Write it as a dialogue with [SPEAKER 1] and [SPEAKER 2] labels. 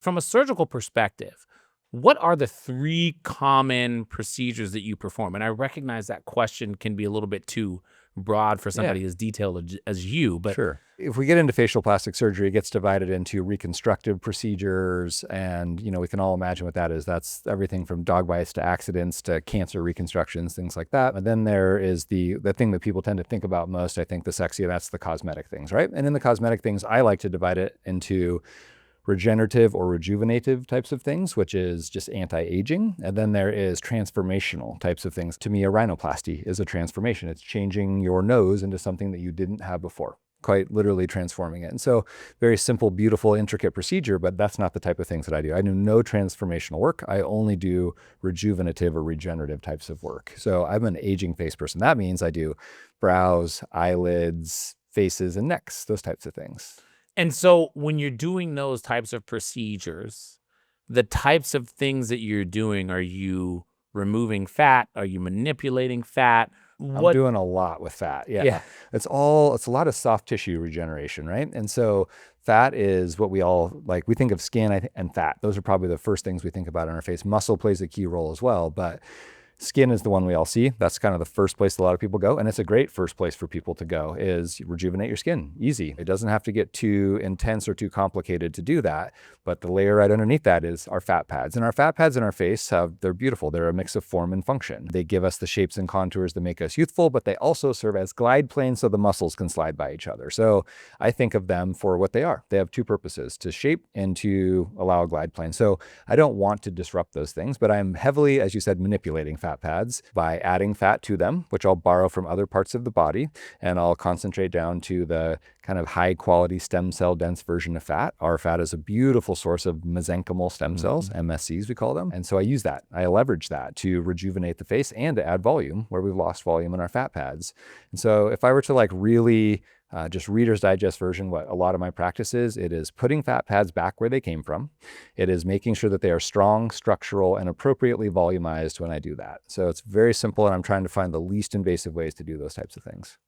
[SPEAKER 1] From a surgical perspective, what are the 3 common procedures that you perform? And I recognize that question can be a little bit too broad for
[SPEAKER 2] Yeah,
[SPEAKER 1] somebody as detailed as you, but
[SPEAKER 2] sure. If we get into facial plastic surgery, it gets divided into reconstructive procedures. And, we can all imagine what that is. That's everything from dog bites to accidents to cancer reconstructions, things like that. And then there is the thing that people tend to think about most, I think the sexy, that's the cosmetic things, right? And in the cosmetic things, I like to divide it into regenerative or rejuvenative types of things, which is just anti-aging. And then there is transformational types of things. To me, a rhinoplasty is a transformation. It's changing your nose into something that you didn't have before, quite literally transforming it. And so very simple, beautiful, intricate procedure, but that's not the type of things that I do. I do no transformational work. I only do rejuvenative or regenerative types of work. So I'm an aging face person. That means I do brows, eyelids, faces, and necks, those types of things.
[SPEAKER 1] and so when you're doing those types of procedures, the types of things that you're doing, are you removing fat? Are you manipulating fat?
[SPEAKER 2] I'm
[SPEAKER 1] What
[SPEAKER 2] doing a lot with fat.
[SPEAKER 1] Yeah.
[SPEAKER 2] Yeah. It's a lot of soft tissue regeneration, right? And so fat is what we all like. We think of skin and fat. Those are probably the first things we think about in our face. Muscle plays a key role as well, but skin is the one we all see. That's kind of the first place a lot of people go. And it's a great first place for people to go is rejuvenate your skin. Easy. It doesn't have to get too intense or too complicated to do that. But the layer right underneath that is our fat pads. And our fat pads in our face they're beautiful. They're a mix of form and function. They give us the shapes and contours that make us youthful, but they also serve as glide planes so the muscles can slide by each other. So I think of them for what they are. They have 2 purposes: to shape and to allow a glide plane. So I don't want to disrupt those things, but I'm heavily, as you said, manipulating fat pads by adding fat to them, which I'll borrow from other parts of the body, and I'll concentrate down to the kind of high quality stem cell dense version of fat. Our fat is a beautiful source of mesenchymal stem cells, MSCs we call them. And so I use that. I leverage that to rejuvenate the face and to add volume where we've lost volume in our fat pads. And so if I were to really just Reader's Digest version, what a lot of my practice is, it is putting fat pads back where they came from. It is making sure that they are strong, structural, and appropriately volumized when I do that. So it's very simple, and I'm trying to find the least invasive ways to do those types of things.